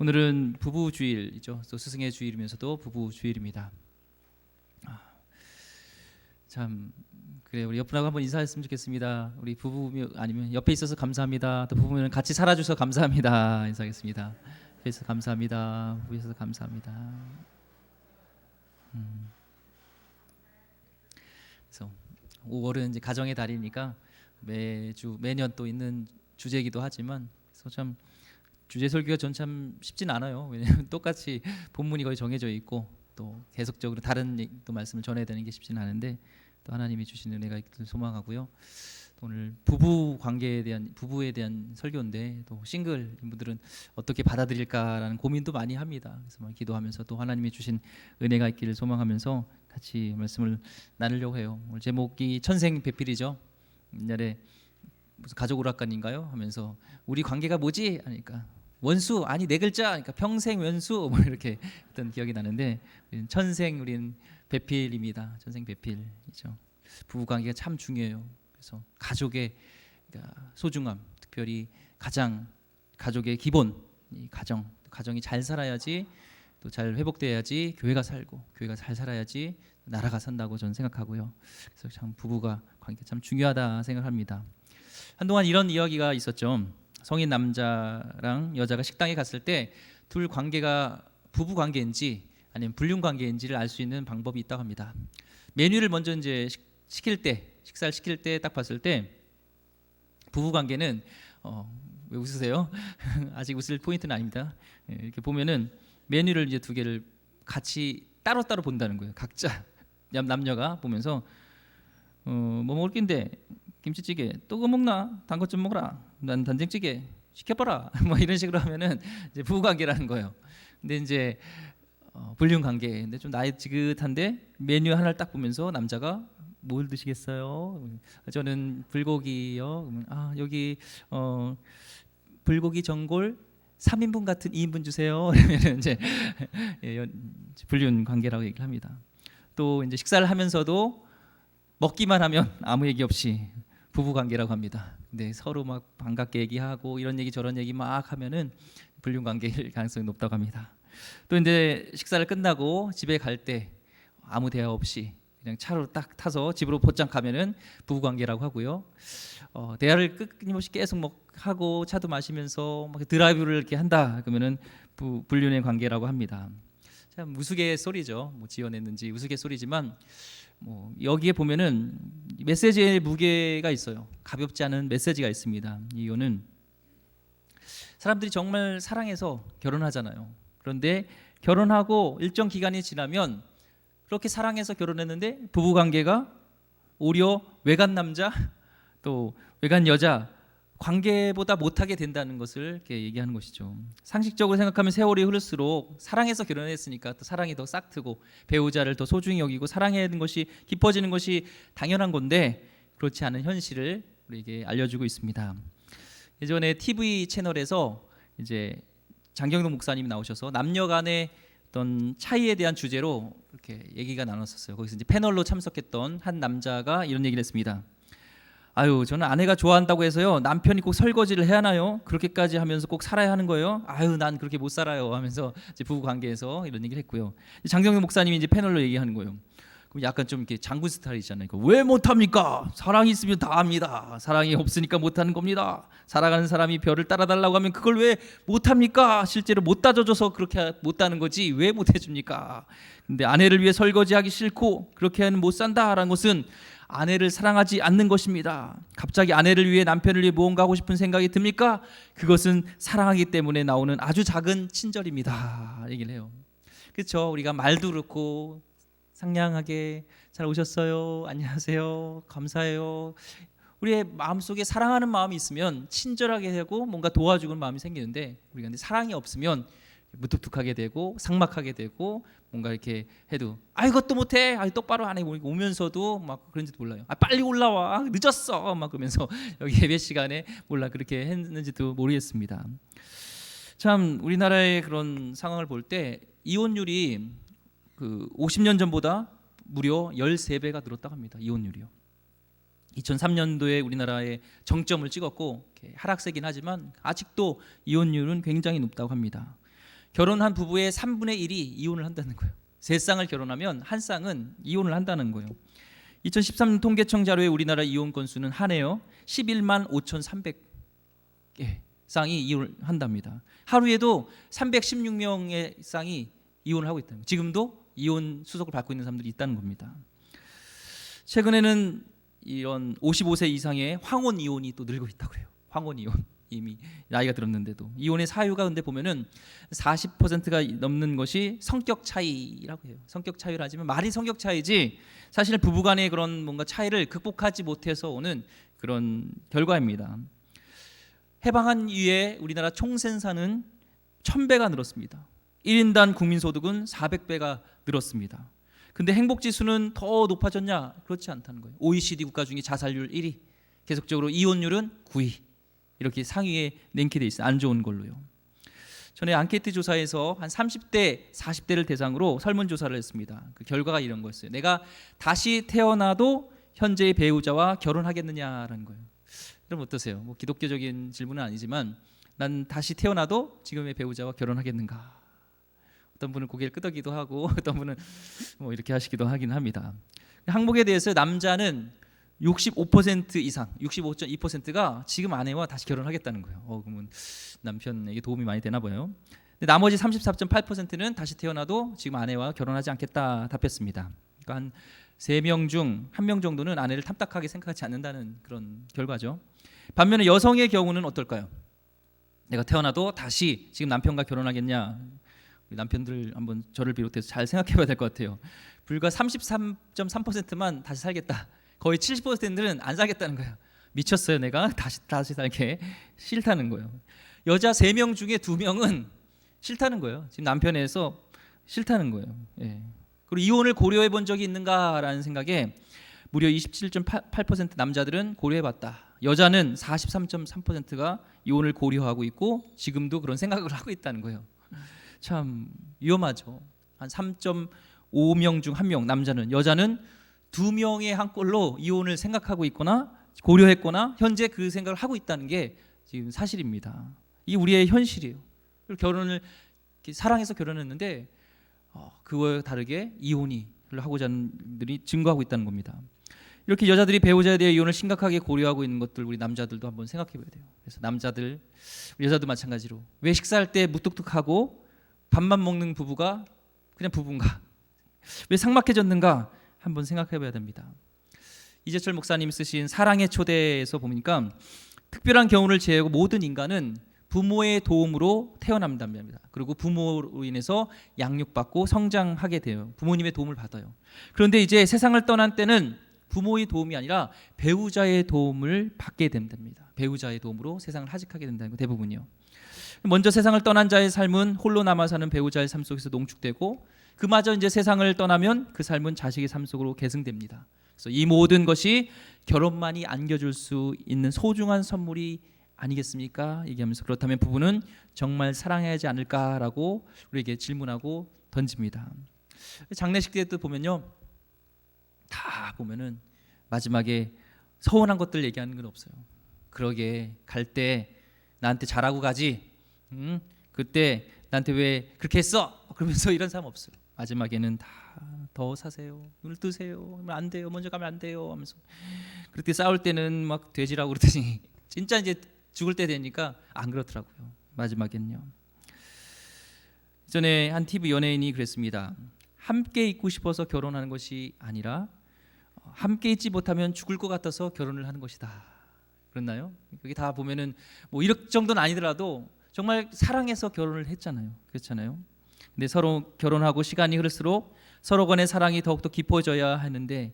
오늘은 부부 주일이죠. 또 스승의 주일이면서도 부부 주일입니다. 참 그래, 우리 옆분하고 한번 인사했으면 좋겠습니다. 우리 부부 아니면 옆에 있어서 감사합니다. 또 부부면 같이 살아주셔서 감사합니다. 인사하겠습니다. 옆에 있어서 감사합니다. 부부에 있어서 감사합니다. 그래서 5월은 이제 가정의 달이니까 매년 또 있는 주제이기도 하지만, 그래서 참 주제 설교가 전 참 쉽진 않아요. 왜냐하면 똑같이 본문이 거의 정해져 있고 또 계속적으로 다른 또 말씀을 전해야 되는 게 쉽지는 않은데, 또 하나님이 주신 은혜가 있기를 소망하고요. 또 오늘 부부에 대한 설교인데, 또 싱글인 분들은 어떻게 받아들일까라는 고민도 많이 합니다. 그래서 기도하면서 또 하나님이 주신 은혜가 있기를 소망하면서 같이 말씀을 나누려고 해요. 오늘 제목이 천생배필이죠. 옛날에 무슨 가족 오락관인가요? 하면서 우리 관계가 뭐지? 하니까 원수, 아니 네 글자, 그러니까 평생 원수, 뭐 이렇게 했던 기억이 나는데, 우리는 배필입니다. 천생 배필이죠. 부부 관계가 참 중요해요. 그래서 가족의 소중함, 특별히 가족의 기본, 이 가정이 잘 살아야지, 또 잘 회복돼야지 교회가 살고, 교회가 잘 살아야지 나라가 산다고 저는 생각하고요. 그래서 참 부부가 관계 참 중요하다 생각합니다. 한동안 이런 이야기가 있었죠. 성인 남자랑 여자가 식당에 갔을 때 둘 관계가 부부 관계인지 아니면 불륜 관계인지를 알 수 있는 방법이 있다고 합니다. 메뉴를 먼저 이제 식사를 시킬 때 딱 봤을 때 부부 관계는 왜 웃으세요? 아직 웃을 포인트는 아닙니다. 이렇게 보면은 메뉴를 이제 두 개를 같이 따로따로 본다는 거예요. 각자 남녀가 보면서 뭐 먹을 낀데 김치찌개, 또 그거 먹나? 단 것 좀 먹어라. 난 된장찌개 시켜봐라. 뭐 이런 식으로 하면은 이제 부부 관계라는 거예요. 근데 이제 불륜 관계인데 좀 나이 지긋한데 메뉴 하나를 딱 보면서 남자가 뭘 드시겠어요? 저는 불고기요. 여기 불고기 전골 3인분 같은 2인분 주세요. 그러면 이제 불륜 관계라고 얘기를 합니다. 또 이제 식사를 하면서도 먹기만 하면 아무 얘기 없이 부부 관계라고 합니다. 근데 서로 막 반갑게 얘기하고 이런 얘기 저런 얘기 막 하면은 불륜 관계일 가능성이 높다고 합니다. 또 이제 식사를 끝나고 집에 갈 때 아무 대화 없이 그냥 차로 딱 타서 집으로 곧장 가면은 부부 관계라고 하고요. 대화를 끊임없이 계속 하고 차도 마시면서 막 드라이브를 이렇게 한다 그러면은 불륜의 관계라고 합니다. 참 우스갯소리죠. 뭐 지어냈는지 우스갯소리지만, 여기에 보면은 메시지의 무게가 있어요. 가볍지 않은 메시지가 있습니다. 이유는 사람들이 정말 사랑해서 결혼하잖아요. 그런데 결혼하고 일정 기간이 지나면 그렇게 사랑해서 결혼했는데 부부관계가 오히려 외간 남자 또 외간 여자 관계보다 못하게 된다는 것을 이렇게 얘기하는 것이죠. 상식적으로 생각하면 세월이 흐를수록 사랑해서 결혼했으니까 또 사랑이 더 싹트고 배우자를 더 소중히 여기고 사랑하는 것이 깊어지는 것이 당연한 건데, 그렇지 않은 현실을 우리에게 알려주고 있습니다. 예전에 TV 채널에서 이제 장경동 목사님이 나오셔서 남녀간의 어떤 차이에 대한 주제로 이렇게 얘기가 나눴었어요. 거기서 이제 패널로 참석했던 한 남자가 이런 얘기를 했습니다. 저는 아내가 좋아한다고 해서요 남편이 꼭 설거지를 해야 하나요? 그렇게까지 하면서 꼭 살아야 하는 거예요? 난 그렇게 못 살아요 하면서 이제 부부 관계에서 이런 얘기를 했고요. 장경영 목사님이 이제 패널로 얘기하는 거예요. 그럼 약간 좀 이렇게 장군 스타일이잖아요. 왜 못합니까? 사랑이 있으면 다 합니다. 사랑이 없으니까 못하는 겁니다. 사랑하는 사람이 별을 따라달라고 하면 그걸 왜 못합니까? 실제로 못 따져줘서 그렇게 못하는 거지 왜 못해줍니까? 근데 아내를 위해 설거지하기 싫고 그렇게 하면 못 산다라는 것은 아내를 사랑하지 않는 것입니다. 갑자기 아내를 위해 남편을 위해 무언가 하고 싶은 생각이 듭니까? 그것은 사랑하기 때문에 나오는 아주 작은 친절입니다. 얘기를 해요. 그렇죠? 우리가 말도 그렇고 상냥하게 잘 오셨어요, 안녕하세요, 감사해요. 우리의 마음속에 사랑하는 마음이 있으면 친절하게 하고 뭔가 도와주는 마음이 생기는데, 우리가 근데 사랑이 없으면 무뚝뚝하게 되고 상막하게 되고 뭔가 이렇게 해도 이것도 못해, 똑바로 안 해 오면서도 막 그런지도 몰라요. 빨리 올라와, 늦었어 막 그러면서 여기 예배 시간에 몰라 그렇게 했는지도 모르겠습니다. 참 우리나라의 그런 상황을 볼 때 이혼율이 50년 전보다 무려 13배가 늘었다고 합니다. 이혼율이요. 2003년도에 우리나라의 정점을 찍었고 하락세긴 하지만 아직도 이혼율은 굉장히 높다고 합니다. 결혼한 부부의 3분의 1이 이혼을 한다는 거예요. 3쌍을 결혼하면 한 쌍은 이혼을 한다는 거예요. 2013년 통계청 자료에 우리나라 이혼 건수는 한 해요 11만 5,300개 쌍이 이혼을 한답니다. 하루에도 316명의 쌍이 이혼을 하고 있다는 거예요. 지금도 이혼 수속을 받고 있는 사람들이 있다는 겁니다. 최근에는 이런 55세 이상의 황혼 이혼이 또 늘고 있다고 해요. 황혼 이혼. 이미 나이가 들었는데도 이혼의 사유가 근데 보면은 40%가 넘는 것이 성격 차이라고 해요. 성격 차이라 하지만 말이 성격 차이지 사실 부부간의 그런 뭔가 차이를 극복하지 못해서 오는 그런 결과입니다. 해방한 이후에 우리나라 총생산은 1000배가 늘었습니다. 1인당 국민소득은 400배가 늘었습니다. 근데 행복지수는 더 높아졌냐? 그렇지 않다는 거예요. OECD 국가 중에 자살률 1위, 계속적으로 이혼율은 9위. 이렇게 상위에 랭크돼 있어요. 안 좋은 걸로요. 전에 앙케이트 조사에서 한 30대, 40대를 대상으로 설문조사를 했습니다. 그 결과가 이런 거였어요. 내가 다시 태어나도 현재의 배우자와 결혼하겠느냐라는 거예요. 그럼 어떠세요? 뭐 기독교적인 질문은 아니지만 난 다시 태어나도 지금의 배우자와 결혼하겠는가? 어떤 분은 고개를 끄덕이기도 하고 어떤 분은 뭐 이렇게 하시기도 하긴 합니다. 항목에 대해서 남자는 65% 이상, 65.2%가 지금 아내와 다시 결혼하겠다는 거예요. 그러면 남편에게 도움이 많이 되나 봐요. 근데 나머지 34.8%는 다시 태어나도 지금 아내와 결혼하지 않겠다 답했습니다. 그러니까 한 3명 중 1명 정도는 아내를 탐탁하게 생각하지 않는다는 그런 결과죠. 반면에 여성의 경우는 어떨까요? 내가 태어나도 다시 지금 남편과 결혼하겠냐? 우리 남편들 한번 저를 비롯해서 잘 생각해 봐야 될 것 같아요. 불과 33.3%만 다시 살겠다. 거의 70%는 안 살겠다는 거예요. 미쳤어요. 내가 다시 살게 싫다는 거예요. 여자 3명 중에 2명은 싫다는 거예요. 지금 남편에서 싫다는 거예요. 예. 그리고 이혼을 고려해 본 적이 있는가라는 생각에 무려 27.8% 남자들은 고려해 봤다. 여자는 43.3%가 이혼을 고려하고 있고 지금도 그런 생각을 하고 있다는 거예요. 참 위험하죠. 한 3.5명 중 1명 남자는, 여자는 2명의 한 꼴로 이혼을 생각하고 있거나 고려했거나 현재 그 생각을 하고 있다는 게 지금 사실입니다. 이게 우리의 현실이에요. 결혼을 사랑해서 결혼했는데 그거와 다르게 이혼을 하고자 하는 분들이 증가하고 있다는 겁니다. 이렇게 여자들이 배우자에 대해 이혼을 심각하게 고려하고 있는 것들 우리 남자들도 한번 생각해 봐야 돼요. 그래서 남자들, 여자도 마찬가지로 왜 식사할 때 무뚝뚝하고 밥만 먹는 부부가 그냥 부부인가? 왜 삭막해졌는가? 한번 생각해 봐야 됩니다. 이재철 목사님 쓰신 사랑의 초대에서 보니까 특별한 경우를 제외하고 모든 인간은 부모의 도움으로 태어난답니다. 그리고 부모로 인해서 양육받고 성장하게 돼요. 부모님의 도움을 받아요. 그런데 이제 세상을 떠난 때는 부모의 도움이 아니라 배우자의 도움을 받게 된답니다. 배우자의 도움으로 세상을 하직하게 된다는 거 대부분이요. 먼저 세상을 떠난 자의 삶은 홀로 남아 사는 배우자의 삶 속에서 농축되고 그마저 이제 세상을 떠나면 그 삶은 자식의 삶 속으로 계승됩니다. 그래서 이 모든 것이 결혼만이 안겨줄 수 있는 소중한 선물이 아니겠습니까? 얘기하면서 그렇다면 부부는 정말 사랑해야 하지 않을까라고 우리에게 질문하고 던집니다. 장례식 때도 보면요, 다 보면은 마지막에 서운한 것들 얘기하는 건 없어요. 그러게 갈 때 나한테 잘하고 가지. 그때 나한테 왜 그렇게 했어? 그러면서 이런 사람 없어요. 마지막에는 다 더 사세요. 눈을 뜨세요. 안 돼요. 먼저 가면 안 돼요. 하면서 그렇게 싸울 때는 막 돼지라고 그러더니 진짜 이제 죽을 때 되니까 안 그렇더라고요. 마지막엔요. 전에 한 TV 연예인이 그랬습니다. 함께 있고 싶어서 결혼하는 것이 아니라 함께 있지 못하면 죽을 것 같아서 결혼을 하는 것이다. 그렇나요? 그게 다 보면은 뭐 이럴 정도는 아니더라도 정말 사랑해서 결혼을 했잖아요. 그렇잖아요. 근데 서로 결혼하고 시간이 흐를수록 서로 간의 사랑이 더욱더 깊어져야 하는데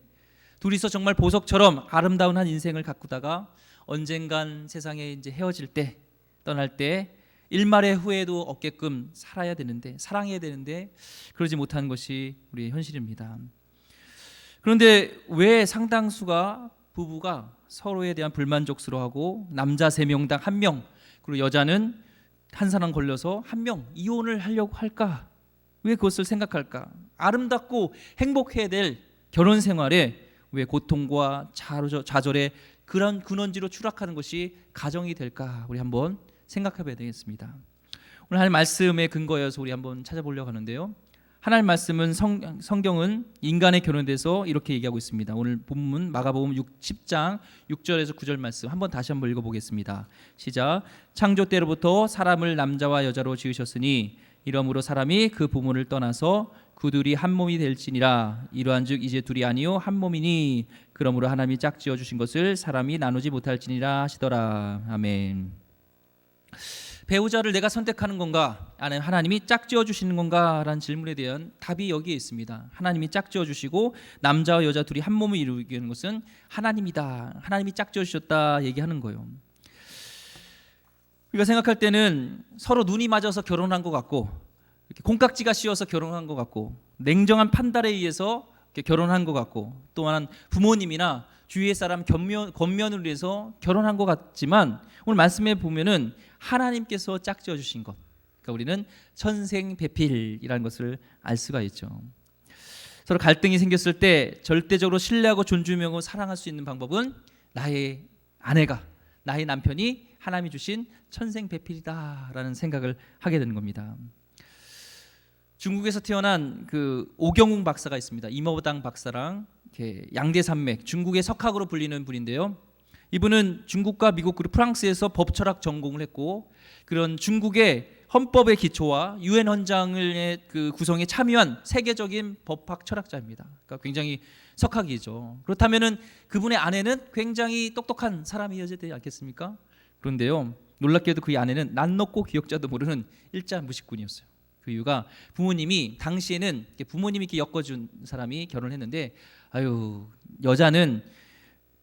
둘이서 정말 보석처럼 아름다운 한 인생을 가꾸다가 언젠간 세상에 이제 헤어질 때, 떠날 때 일말의 후회도 없게끔 살아야 되는데, 사랑해야 되는데 그러지 못하는 것이 우리의 현실입니다. 그런데 왜 상당수가 부부가 서로에 대한 불만족스러워하고 남자 3명당 1명, 그리고 여자는 한 사람 걸려서 1명 이혼을 하려고 할까? 왜 그것을 생각할까? 아름답고 행복해야 될 결혼 생활에 왜 고통과 좌절의 그런 근원지로 추락하는 것이 가정이 될까? 우리 한번 생각해 봐야 되겠습니다. 오늘 하나님 말씀의 근거여서 우리 한번 찾아보려고 하는데요. 하나님 말씀은 성경은 인간의 결혼에 대해서 이렇게 얘기하고 있습니다. 오늘 본문 마가복음 10장 6절에서 9절 말씀 다시 한번 읽어보겠습니다. 시작. 창조 때로부터 사람을 남자와 여자로 지으셨으니 이러므로 사람이 그 부모를 떠나서 그 둘이 한 몸이 될지니라. 이러한즉 이제 둘이 아니요 한 몸이니 그러므로 하나님이 짝지어 주신 것을 사람이 나누지 못할지니라 하시더라. 아멘. 배우자를 내가 선택하는 건가? 아니면 하나님이 짝지어 주시는 건가? 라는 질문에 대한 답이 여기에 있습니다. 하나님이 짝지어 주시고 남자와 여자 둘이 한 몸을 이루게 하는 것은 하나님이다. 하나님이 짝지어 주셨다 얘기하는 거예요. 우리가 생각할 때는 서로 눈이 맞아서 결혼한 것 같고 이렇게 콩깍지가 씌어서 결혼한 것 같고 냉정한 판단에 의해서 결혼한 것 같고 또한 부모님이나 주위의 사람 권면을 위해서 결혼한 것 같지만 오늘 말씀에 보면은 하나님께서 짝지어 주신 것, 그러니까 우리는 천생배필이라는 것을 알 수가 있죠. 서로 갈등이 생겼을 때 절대적으로 신뢰하고 존중하고 사랑할 수 있는 방법은 나의 아내가, 나의 남편이 하나님이 주신 천생배필이다라는 생각을 하게 되는 겁니다. 중국에서 태어난 그 오경웅 박사가 있습니다. 임어당 박사랑 양대산맥, 중국의 석학으로 불리는 분인데요. 이분은 중국과 미국 그리고 프랑스에서 법철학 전공을 했고 그런 중국의 헌법의 기초와 유엔 헌장의 그 구성에 참여한 세계적인 법학 철학자입니다. 그러니까 굉장히 석학이죠. 그렇다면은 그분의 아내는 굉장히 똑똑한 사람이어야 되지 않겠습니까? 그런데요, 놀랍게도 그의 아내는 낯 높고 기억자도 모르는 일자 무식꾼이었어요. 그 이유가 부모님이 당시에는 부모님이 이렇게 엮어준 사람이 결혼을 했는데 아유 여자는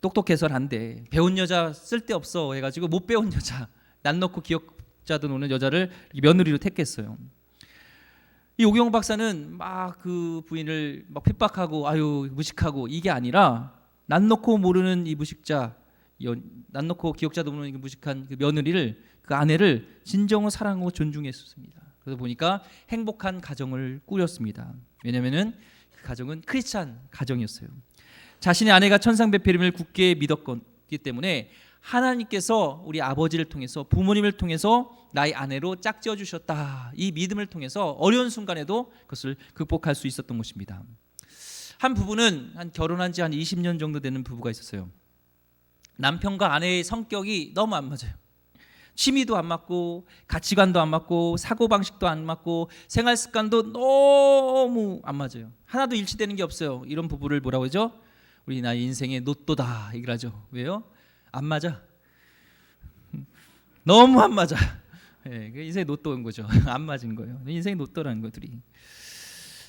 똑똑해서는 안 돼. 배운 여자 쓸데없어 해가지고 못 배운 여자, 낯 놓고 기억자도 노는 여자를 며느리로 택했어요. 이 오경호 박사는 막 그 부인을 막 핍박하고 아유 무식하고 이게 아니라 낯 놓고 모르는 이 무식자, 낯 놓고 기억자도 모르는 그 무식한 그 며느리를, 그 아내를 진정으로 사랑하고 존중했습니다. 그래서 보니까 행복한 가정을 꾸렸습니다. 왜냐하면은 그 가정은 크리스찬 가정이었어요. 자신의 아내가 천상배필임을 굳게 믿었기 때문에 하나님께서 우리 아버지를 통해서 부모님을 통해서 나의 아내로 짝지어 주셨다. 이 믿음을 통해서 어려운 순간에도 그것을 극복할 수 있었던 것입니다. 한 부부는 결혼한 지 한 20년 정도 되는 부부가 있었어요. 남편과 아내의 성격이 너무 안 맞아요. 취미도 안 맞고 가치관도 안 맞고 사고방식도 안 맞고 생활 습관도 너무 안 맞아요. 하나도 일치되는 게 없어요. 이런 부부를 뭐라고 하죠? 우리 나의 인생의 노또다 얘기를 하죠. 왜요? 안 맞아. 너무 안 맞아. 네, 인생의 노또인 거죠. 안 맞은 거예요. 인생의 노또라는 것들이.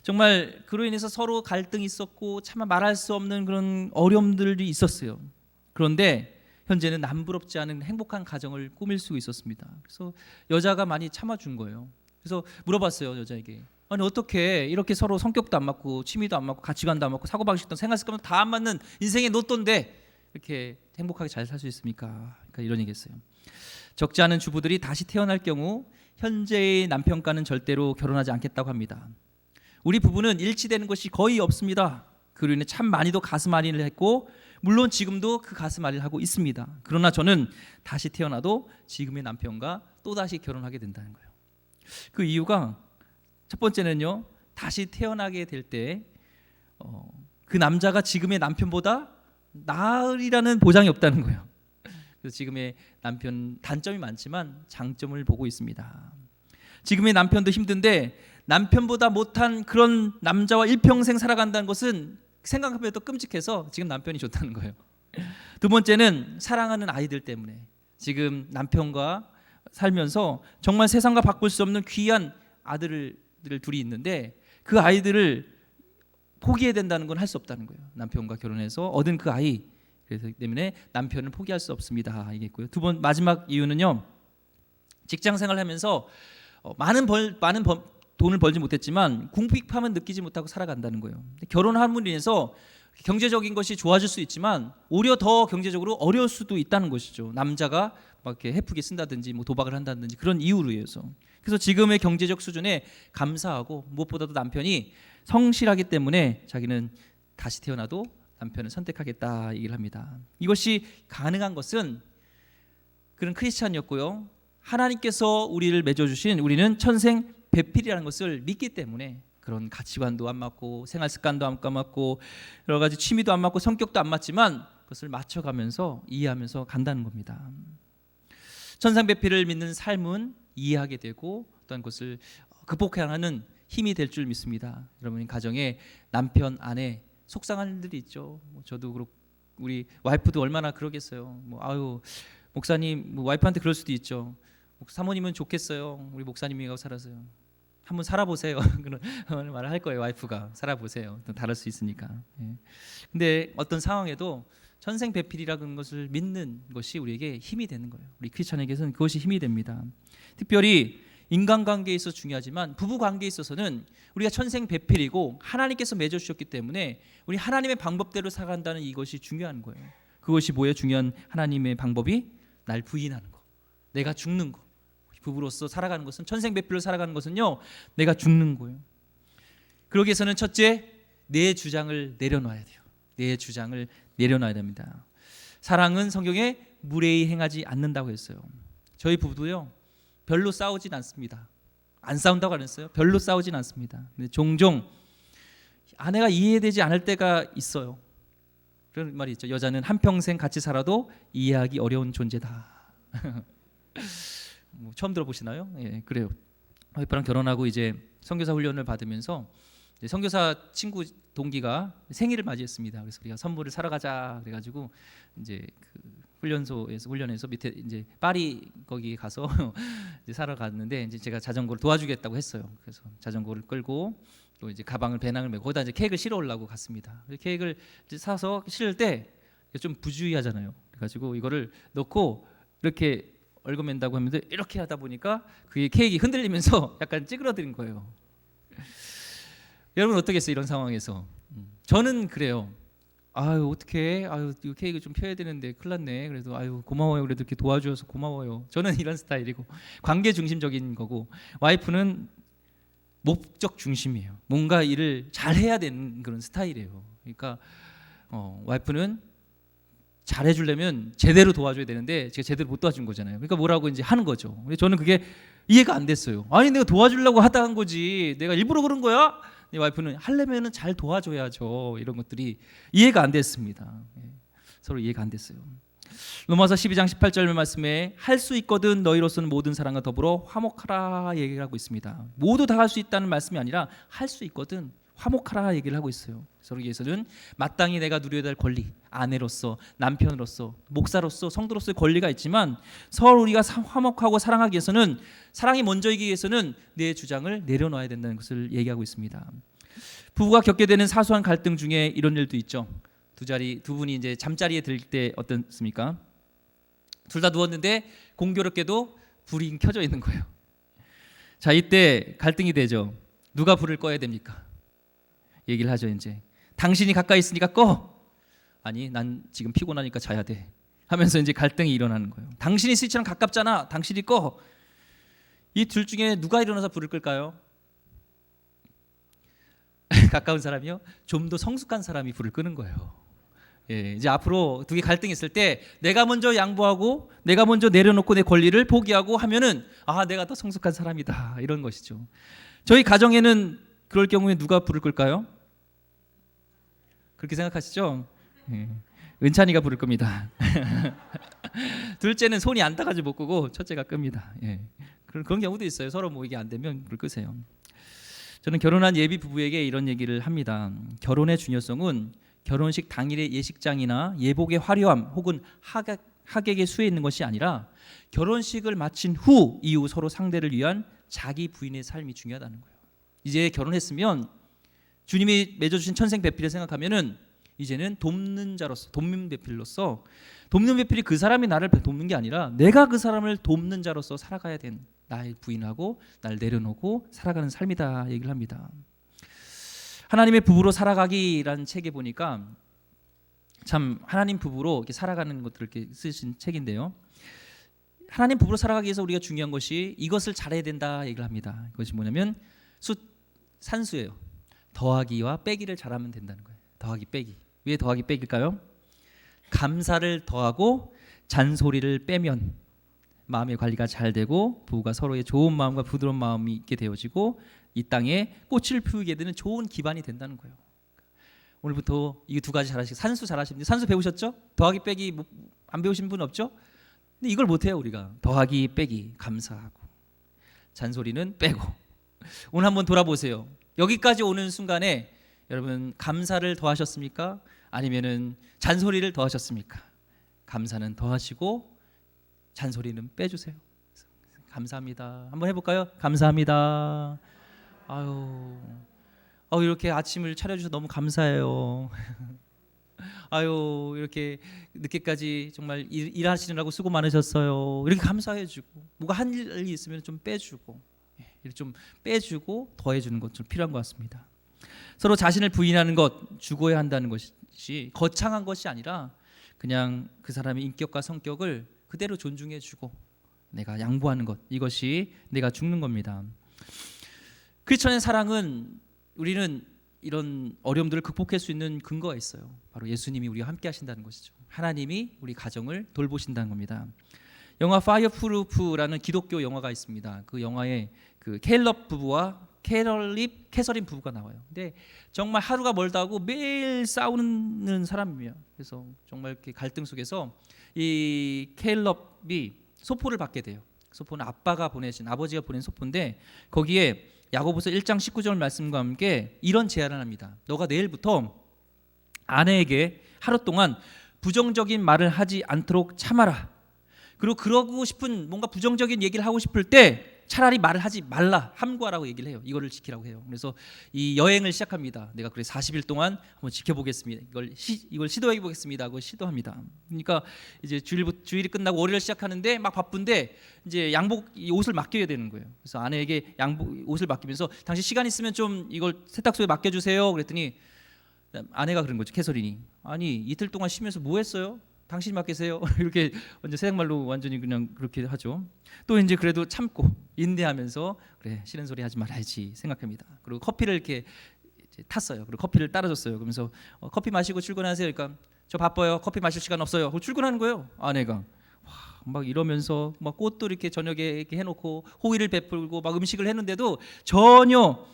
정말 그로 인해서 서로 갈등이 있었고 참 말할 수 없는 그런 어려움들이 있었어요. 그런데 현재는 남부럽지 않은 행복한 가정을 꾸밀 수 있었습니다. 그래서 여자가 많이 참아준 거예요. 그래서 물어봤어요, 여자에게. 아니 어떻게 이렇게 서로 성격도 안 맞고 취미도 안 맞고 가치관도 안 맞고 사고방식도 생활 습관도 다 안 맞는 인생의 노또인데 이렇게 행복하게 잘 살 수 있습니까? 그러니까 이런 얘기했어요. 적지 않은 주부들이 다시 태어날 경우 현재의 남편과는 절대로 결혼하지 않겠다고 합니다. 우리 부부는 일치되는 것이 거의 없습니다. 그로 인해 참 많이도 가슴 앓이를 했고 물론 지금도 그 가슴 앓이를 하고 있습니다. 그러나 저는 다시 태어나도 지금의 남편과 또다시 결혼하게 된다는 거예요. 그 이유가 첫 번째는요, 다시 태어나게 될 때 그 남자가 지금의 남편보다 나으리라는 보장이 없다는 거예요. 그래서 지금의 남편 단점이 많지만 장점을 보고 있습니다. 지금의 남편도 힘든데 남편보다 못한 그런 남자와 일평생 살아간다는 것은 생각하면 또 끔찍해서 지금 남편이 좋다는 거예요. 두 번째는 사랑하는 아이들 때문에 지금 남편과 살면서 정말 세상과 바꿀 수 없는 귀한 아들을 둘이 있는데 그 아이들을 포기해야 된다는 건 할 수 없다는 거예요. 남편과 결혼해서 얻은 그 아이, 그래서 때문에 남편을 포기할 수 없습니다. 이겠고요. 두 번 마지막 이유는요. 직장 생활하면서 많은 돈을 벌지 못했지만 궁핍함은 느끼지 못하고 살아간다는 거예요. 결혼함으로 인해서 경제적인 것이 좋아질 수 있지만 오히려 더 경제적으로 어려울 수도 있다는 것이죠. 남자가 막 이렇게 헤프게 쓴다든지 뭐 도박을 한다든지 그런 이유로 해서. 그래서 지금의 경제적 수준에 감사하고 무엇보다도 남편이 성실하기 때문에 자기는 다시 태어나도 남편을 선택하겠다 얘기를 합니다. 이것이 가능한 것은 그런 크리스찬이었고요. 하나님께서 우리를 맺어주신 우리는 천생 배필이라는 것을 믿기 때문에 그런 가치관도 안 맞고 생활 습관도 안 맞고 여러 가지 취미도 안 맞고 성격도 안 맞지만 그것을 맞춰가면서 이해하면서 간다는 겁니다. 천생 배필을 믿는 삶은 이해하게 되고 어떤 것을 극복하는 힘이 될 줄 믿습니다. 여러분 가정에 남편, 아내 속상한 일들이 있죠. 저도 그렇고 우리 와이프도 얼마나 그러겠어요. 아유 목사님 와이프한테 그럴 수도 있죠. 사모님은 좋겠어요. 우리 목사님이하고 살아서요. 한번 살아보세요. 그런 말을 할 거예요. 와이프가 살아보세요. 또 다를 수 있으니까. 근데 어떤 상황에도 천생배필이라는 것을 믿는 것이 우리에게 힘이 되는 거예요. 우리 크리스천에게서는 그것이 힘이 됩니다. 특별히 인간관계에 있어서 중요하지만 부부관계에 있어서는 우리가 천생배필이고 하나님께서 맺어주셨기 때문에 우리 하나님의 방법대로 살아간다는 이것이 중요한 거예요. 그것이 뭐예요? 중요한 하나님의 방법이 날 부인하는 거, 내가 죽는 거. 부부로서 살아가는 것은 천생배필로 살아가는 것은요, 내가 죽는 거예요. 그러기 위해서는 첫째, 내 주장을 내려놔야 돼요. 내 주장을 내려놔야 됩니다. 사랑은 성경에 무례히 행하지 않는다고 했어요. 저희 부부도요 별로 싸우진 않습니다. 안 싸운다고 안 했어요? 별로 싸우진 않습니다. 근데 종종 아내가 이해되지 않을 때가 있어요. 그런 말이 있죠. 여자는 한평생 같이 살아도 이해하기 어려운 존재다. 처음 들어보시나요? 예, 그래요. 와이프랑 결혼하고 이제 선교사 훈련을 받으면서 이제 선교사 친구 동기가 생일을 맞이했습니다. 그래서 우리가 선물을 사러 가자 그래가지고 이제 그 훈련해서 밑에 이제 파리 거기 가서 이제 사러 갔는데 이제 제가 자전거를 도와주겠다고 했어요. 그래서 자전거를 끌고 또 이제 가방을 배낭을 메고 거기다 이제 케이크를 실어 오려고 갔습니다. 케이크를 이제 사서 실을 때 좀 부주의하잖아요. 그래가지고 이거를 넣고 이렇게 얽어맨다고 하면서 이렇게 하다 보니까 그게 케이크 흔들리면서 약간 찌그러드는 거예요. 여러분 어떻겠어요? 이런 상황에서 저는 그래요. 아유 어떡해, 아유 이거 케이크 좀 펴야 되는데 큰일 났네. 그래도 아유 고마워요. 그래도 이렇게 도와주셔서 고마워요. 저는 이런 스타일이고 관계 중심적인 거고 와이프는 목적 중심이에요. 뭔가 일을 잘 해야 되는 그런 스타일이에요. 그러니까 와이프는 잘해주려면 제대로 도와줘야 되는데 제가 제대로 못 도와준 거잖아요. 그러니까 뭐라고 이제 하는 거죠. 근데 저는 그게 이해가 안 됐어요. 아니 내가 도와주려고 하다 한 거지. 내가 일부러 그런 거야? 내 와이프는 하려면은 잘 도와줘야죠. 이런 것들이 이해가 안 됐습니다. 서로 이해가 안 됐어요. 로마서 12장 18절 말씀에 할 수 있거든 너희로서는 모든 사람과 더불어 화목하라 얘기를 하고 있습니다. 모두 다 할 수 있다는 말씀이 아니라 할 수 있거든 화목하라 얘기를 하고 있어요. 그러기 위해서는 마땅히 내가 누려야 될 권리, 아내로서, 남편으로서, 목사로서, 성도로서의 권리가 있지만 서로 우리가 화목하고 사랑하기 위해서는 사랑이 먼저이기 위해서는 내 주장을 내려놔야 된다는 것을 얘기하고 있습니다. 부부가 겪게 되는 사소한 갈등 중에 이런 일도 있죠. 두 분이 이제 잠자리에 들 때 어떻습니까? 둘 다 누웠는데 공교롭게도 불이 켜져 있는 거예요. 자, 이때 갈등이 되죠. 누가 불을 꺼야 됩니까? 얘기를 하죠. 이제 당신이 가까이 있으니까 꺼. 아니 난 지금 피곤하니까 자야 돼 하면서 이제 갈등이 일어나는 거예요. 당신이 스위치랑 가깝잖아. 당신이 꺼. 이 둘 중에 누가 일어나서 불을 끌까요? 가까운 사람이요? 좀 더 성숙한 사람이 불을 끄는 거예요. 예, 이제 앞으로 두 개 갈등이 있을 때 내가 먼저 양보하고 내가 먼저 내려놓고 내 권리를 포기하고 하면은 아 내가 더 성숙한 사람이다 이런 것이죠. 저희 가정에는 그럴 경우에 누가 불을 끌까요? 그렇게 생각하시죠? 예. 은찬이가 불을 끕니다. 둘째는 손이 안 타가지고 못 끄고 첫째가 끕니다. 예. 그런 경우도 있어요. 서로 뭐 이게 안 되면 불 끄세요. 저는 결혼한 예비 부부에게 이런 얘기를 합니다. 결혼의 중요성은 결혼식 당일의 예식장이나 예복의 화려함 혹은 하객의 수에 있는 것이 아니라 결혼식을 마친 이후 서로 상대를 위한 자기 부인의 삶이 중요하다는 거예요. 이제 결혼했으면 주님이 맺어주신 천생배필을 생각하면은 이제는 돕는 자로서 돕는 배필로서 돕는 배필이 그 사람이 나를 돕는 게 아니라 내가 그 사람을 돕는 자로서 살아가야 된 나의 부인하고 날 내려놓고 살아가는 삶이다 얘기를 합니다. 하나님의 부부로 살아가기라는 책에 보니까 참 하나님 부부로 이렇게 살아가는 것들을 이렇게 쓰신 책인데요. 하나님 부부로 살아가기 위해서 우리가 중요한 것이 이것을 잘해야 된다 얘기를 합니다. 그것이 뭐냐면 산수예요. 더하기와 빼기를 잘하면 된다는 거예요. 더하기 빼기. 왜 더하기 빼기일까요? 감사를 더하고 잔소리를 빼면 마음의 관리가 잘 되고 부부가 서로의 좋은 마음과 부드러운 마음이 있게 되어지고 이 땅에 꽃을 피우게 되는 좋은 기반이 된다는 거예요. 오늘부터 이 두 가지 잘하시고 산수 잘하시는데 산수 배우셨죠? 더하기 빼기 안 배우신 분 없죠? 근데 이걸 못해요. 우리가 더하기 빼기 감사하고 잔소리는 빼고. 오늘 한번 돌아보세요. 여기까지 오는 순간에 여러분 감사를 더하셨습니까? 아니면은 잔소리를 더하셨습니까? 감사는 더하시고 잔소리는 빼주세요. 감사합니다. 한번 해볼까요? 감사합니다. 아유, 이렇게 아침을 차려주셔서 너무 감사해요. 아유, 이렇게 늦게까지 정말 일하시느라고 수고 많으셨어요. 이렇게 감사해주고, 뭐가 한 일이 있으면 좀 빼주고, 이렇게 좀 빼주고 더해주는 것 좀 필요한 것 같습니다. 서로 자신을 부인하는 것, 죽어야 한다는 것이 거창한 것이 아니라 그냥 그 사람의 인격과 성격을 그대로 존중해주고 내가 양보하는 것, 이것이 내가 죽는 겁니다. 크리스천의 사랑은 우리는 이런 어려움들을 극복할 수 있는 근거가 있어요. 바로 예수님이 우리와 함께 하신다는 것이죠. 하나님이 우리 가정을 돌보신다는 겁니다. 영화 파이어프루프라는 기독교 영화가 있습니다. 그 영화에 그 켈럽 부부와 캐서린 부부가 나와요. 근데 정말 하루가 멀다고 매일 싸우는 사람이에요. 그래서 정말 이렇게 갈등 속에서 이 켈럽이 소포를 받게 돼요. 소포는 아버지가 보낸 소포인데 거기에 야고보서 1장 19절 말씀과 함께 이런 제안을 합니다. 너가 내일부터 아내에게 하루 동안 부정적인 말을 하지 않도록 참아라. 그리고 그러고 싶은 뭔가 부정적인 얘기를 하고 싶을 때 차라리 말을 하지 말라, 함구하라고 얘기를 해요. 이거를 지키라고 해요. 그래서 이 여행을 시작합니다. 내가 그래 40일 동안 한번 지켜보겠습니다. 이걸 시도해 보겠습니다 하고 시도합니다. 그러니까 이제 주일이 끝나고 월요일 시작하는데 막 바쁜데 이제 이 옷을 맡겨야 되는 거예요. 그래서 아내에게 옷을 맡기면서 당신 시간 있으면 좀 이걸 세탁소에 맡겨주세요. 그랬더니 아내가 그런 거죠. 캐서린이 아니 이틀 동안 쉬면서 뭐 했어요? 당신이 맡기세요. 이렇게 완전 세상말로 완전히 그냥 그렇게 하죠. 또 이제 그래도 참고 인내하면서 그래 싫은 소리 하지 말아야지 생각합니다. 그리고 커피를 이렇게 탔어요. 그리고 커피를 따라줬어요. 그러면서 커피 마시고 출근하세요. 그러니까 저 바빠요. 커피 마실 시간 없어요. 출근하는 거예요. 아내가 막 이러면서 막 꽃도 이렇게 저녁에 이렇게 해놓고 호의를 베풀고 막 음식을 했는데도 전혀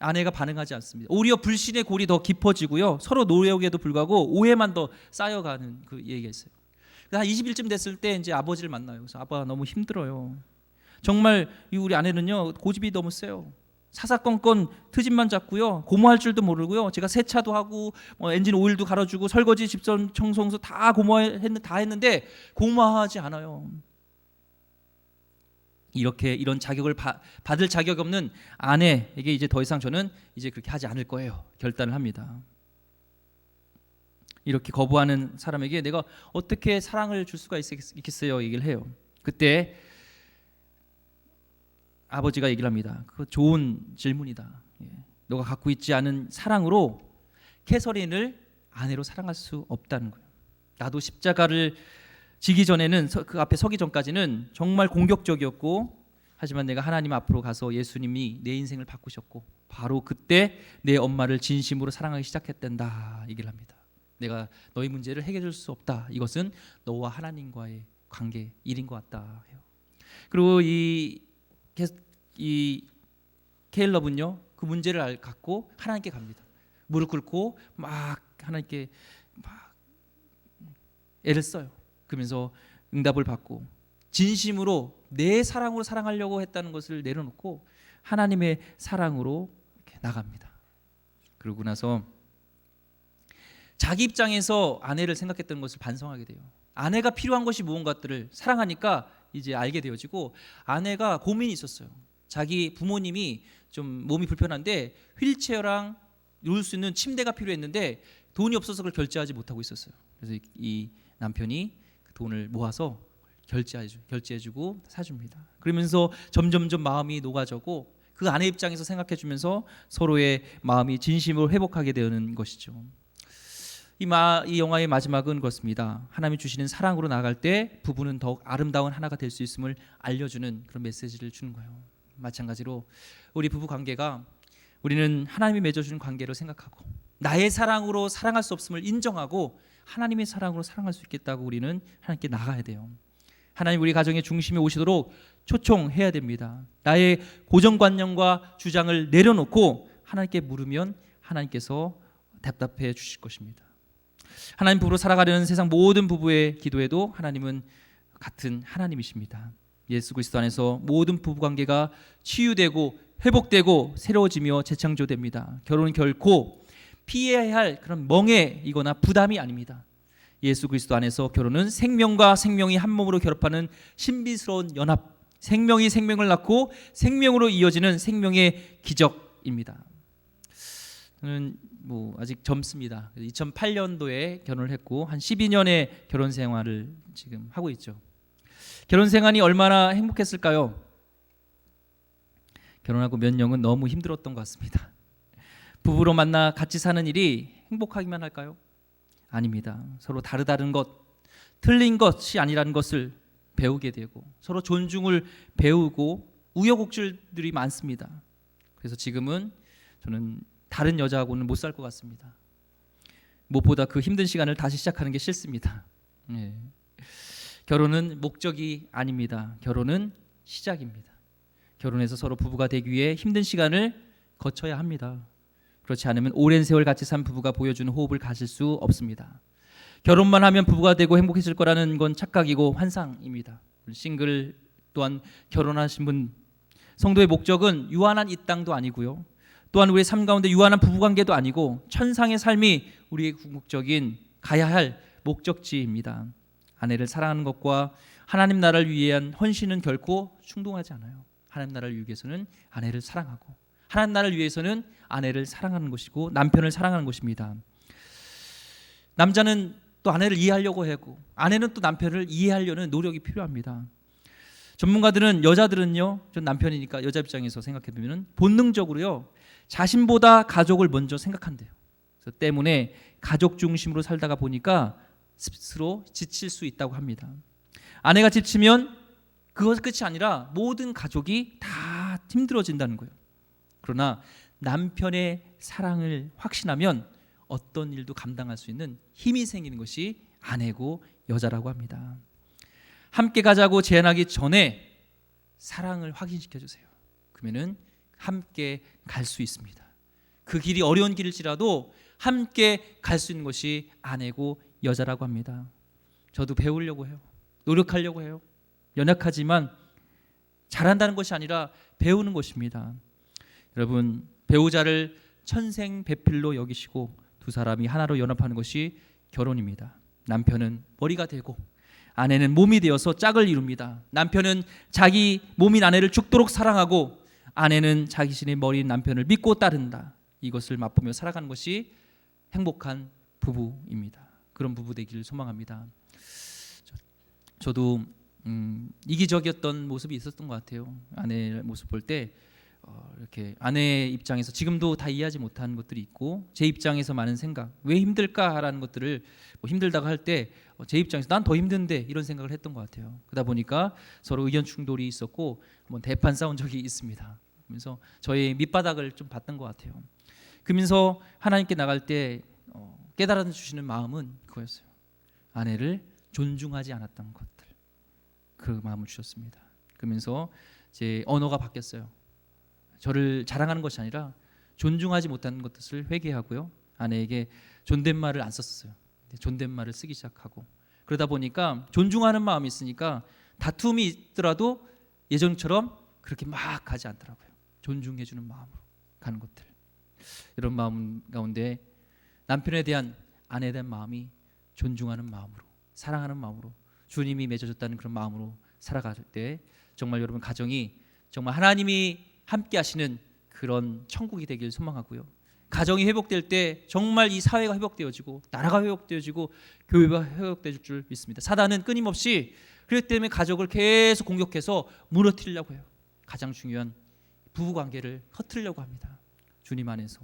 아내가 반응하지 않습니다. 오히려 불신의 골이 더 깊어지고요. 서로 노력에도 불구하고 오해만 더 쌓여가는 그 얘기가 있어요. 한 20일쯤 됐을 때 이제 아버지를 만나요. 그래서 아빠 너무 힘들어요. 정말 우리 아내는요 고집이 너무 세요. 사사건건 트집만 잡고요. 고모할 줄도 모르고요. 제가 세차도 하고 엔진 오일도 갈아주고 설거지 집전 청소도 다 다 했는데 고마워하지 않아요. 이런 자격을 받을 자격 없는 아내에게 이제 더 이상 저는 이제 그렇게 하지 않을 거예요. 결단을 합니다. 이렇게 거부하는 사람에게 내가 어떻게 사랑을 줄 수가 있겠어요? 얘기를 해요. 그때 아버지가 얘기를 합니다. 그거 좋은 질문이다. 너가 갖고 있지 않은 사랑으로 캐서린을 아내로 사랑할 수 없다는 거예요. 나도 십자가를 지기 전에는 그 앞에 서기 전까지는 정말 공격적이었고 하지만 내가 하나님 앞으로 가서 예수님이 내 인생을 바꾸셨고 바로 그때 내 엄마를 진심으로 사랑하기 시작했단다 얘기를 합니다. 내가 너희 문제를 해결해 줄 수 없다. 이것은 너와 하나님과의 관계 일인 것 같다 해요. 그리고 이 케일럽은요 그 문제를 갖고 하나님께 갑니다. 무릎 꿇고 막 하나님께 막 애를 써요. 그러면서 응답을 받고 진심으로 내 사랑으로 사랑하려고 했다는 것을 내려놓고 하나님의 사랑으로 이렇게 나갑니다. 그러고 나서 자기 입장에서 아내를 생각했던 것을 반성하게 돼요. 아내가 필요한 것이 무언가들을 사랑하니까 이제 알게 되어지고 아내가 고민이 있었어요. 자기 부모님이 좀 몸이 불편한데 휠체어랑 누울 수 있는 침대가 필요했는데 돈이 없어서 그걸 결제하지 못하고 있었어요. 그래서 이 남편이 돈을 모아서 결제해주고 사줍니다. 그러면서 점점점 마음이 녹아지고 그 아내 입장에서 생각해주면서 서로의 마음이 진심으로 회복하게 되는 것이죠. 이 영화의 마지막은 그렇습니다. 하나님이 주시는 사랑으로 나아갈 때 부부는 더욱 아름다운 하나가 될 수 있음을 알려주는 그런 메시지를 주는 거예요. 마찬가지로 우리 부부 관계가 우리는 하나님이 맺어주는 관계로 생각하고 나의 사랑으로 사랑할 수 없음을 인정하고 하나님의 사랑으로 사랑할 수 있겠다고 우리는 하나님께 나가야 돼요. 하나님 우리 가정의 중심에 오시도록 초청해야 됩니다. 나의 고정관념과 주장을 내려놓고 하나님께 물으면 하나님께서 답답해 주실 것입니다. 하나님 부부로 살아가려는 세상 모든 부부의 기도에도 하나님은 같은 하나님이십니다. 예수 그리스도 안에서 모든 부부관계가 치유되고 회복되고 새로워지며 재창조됩니다. 결혼은 결코 피해야 할 그런 멍해이거나 부담이 아닙니다. 예수 그리스도 안에서 결혼은 생명과 생명이 한 몸으로 결합하는 신비스러운 연합, 생명이 생명을 낳고 생명으로 이어지는 생명의 기적입니다. 저는 아직 젊습니다. 2008년도에 결혼을 했고 한 12년의 결혼 생활을 지금 하고 있죠. 결혼 생활이 얼마나 행복했을까요? 결혼하고 몇 년은 너무 힘들었던 것 같습니다. 부부로 만나 같이 사는 일이 행복하기만 할까요? 아닙니다. 서로 다른 것, 틀린 것이 아니라는 것을 배우게 되고 서로 존중을 배우고 우여곡절들이 많습니다. 그래서 지금은 저는 다른 여자하고는 못 살 것 같습니다. 무엇보다 그 힘든 시간을 다시 시작하는 게 싫습니다. 네. 결혼은 목적이 아닙니다. 결혼은 시작입니다. 결혼해서 서로 부부가 되기 위해 힘든 시간을 거쳐야 합니다. 그렇지 않으면 오랜 세월 같이 산 부부가 보여주는 호흡을 가질 수 없습니다. 결혼만 하면 부부가 되고 행복해질 거라는 건 착각이고 환상입니다. 싱글 또한 결혼하신 분, 성도의 목적은 유한한 이 땅도 아니고요. 또한 우리의 삶 가운데 유한한 부부관계도 아니고 천상의 삶이 우리의 궁극적인 가야 할 목적지입니다. 아내를 사랑하는 것과 하나님 나라를 위한 헌신은 결코 충동하지 않아요. 하나님 나라를 위해 위해서는 아내를 사랑하고 하나님 나라를 위해서는 아내를 사랑하는 것이고 남편을 사랑하는 것입니다. 남자는 또 아내를 이해하려고 하고 아내는 또 남편을 이해하려는 노력이 필요합니다. 전문가들은 여자들은요, 전 남편이니까 여자 입장에서 생각해 보면 본능적으로요 자신보다 가족을 먼저 생각한대요. 그래서 때문에 가족 중심으로 살다가 보니까 스스로 지칠 수 있다고 합니다. 아내가 지치면 그것 끝이 아니라 모든 가족이 다 힘들어진다는 거예요. 그러나 남편의 사랑을 확신하면 어떤 일도 감당할 수 있는 힘이 생기는 것이 아내고 여자라고 합니다. 함께 가자고 제안하기 전에 사랑을 확인시켜 주세요. 그러면은 함께 갈 수 있습니다. 그 길이 어려운 길일지라도 함께 갈 수 있는 것이 아내고 여자라고 합니다. 저도 배우려고 해요. 노력하려고 해요. 연약하지만 잘한다는 것이 아니라 배우는 것입니다. 여러분, 배우자를 천생배필로 여기시고 두 사람이 하나로 연합하는 것이 결혼입니다. 남편은 머리가 되고 아내는 몸이 되어서 짝을 이룹니다. 남편은 자기 몸인 아내를 죽도록 사랑하고 아내는 자기 신의 머리인 남편을 믿고 따른다. 이것을 맛보며 살아가는 것이 행복한 부부입니다. 그런 부부 되기를 소망합니다. 저도 이기적이었던 모습이 있었던 것 같아요. 아내의 모습 볼 때 이렇게 아내의 입장에서 지금도 다 이해하지 못하는 것들이 있고 제 입장에서 많은 생각, 왜 힘들까라는 것들을 힘들다고 할 때 제 입장에서 난 더 힘든데 이런 생각을 했던 것 같아요. 그러다 보니까 서로 의견 충돌이 있었고 한번 대판 싸운 적이 있습니다. 그러면서 저의 밑바닥을 좀 봤던 것 같아요. 그러면서 하나님께 나갈 때 깨달아 주시는 마음은 그거였어요. 아내를 존중하지 않았던 것들, 그 마음을 주셨습니다. 그러면서 제 언어가 바뀌었어요. 저를 자랑하는 것이 아니라 존중하지 못하는 것을 회개하고요. 아내에게 존댓말을 안 썼어요. 존댓말을 쓰기 시작하고 그러다 보니까 존중하는 마음이 있으니까 다툼이 있더라도 예전처럼 그렇게 막 가지 않더라고요. 존중해주는 마음으로 가는 것들. 이런 마음 가운데 남편에 대한 아내에 대한 마음이 존중하는 마음으로 사랑하는 마음으로 주님이 맺어줬다는 그런 마음으로 살아갈 때 정말 여러분 가정이 정말 하나님이 함께 하시는 그런 천국이 되길 소망하고요. 가정이 회복될 때 정말 이 사회가 회복되어지고 나라가 회복되어지고 교회가 회복될 줄 믿습니다. 사단은 끊임없이 그렇기 때문에 가족을 계속 공격해서 무너뜨리려고 해요. 가장 중요한 부부관계를 흐트리려고 합니다. 주님 안에서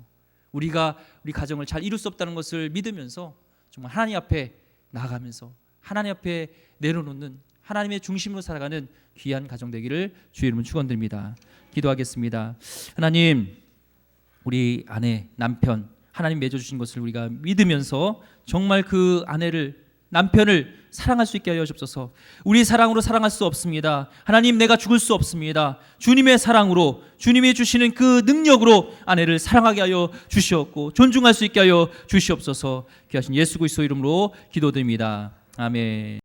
우리가 우리 가정을 잘 이룰 수 없다는 것을 믿으면서 정말 하나님 앞에 나아가면서 하나님 앞에 내려놓는 하나님의 중심으로 살아가는 귀한 가정 되기를 주의 이름으로 축원드립니다. 기도하겠습니다. 하나님, 우리 아내, 남편 하나님 맺어주신 것을 우리가 믿으면서 정말 그 아내를 남편을 사랑할 수 있게 하여 주옵소서. 우리 사랑으로 사랑할 수 없습니다. 하나님, 내가 죽을 수 없습니다. 주님의 사랑으로, 주님이 주시는 그 능력으로 아내를 사랑하게 하여 주시옵고 존중할 수 있게 하여 주시옵소서. 귀하신 예수 그리스도 이름으로 기도드립니다. 아멘.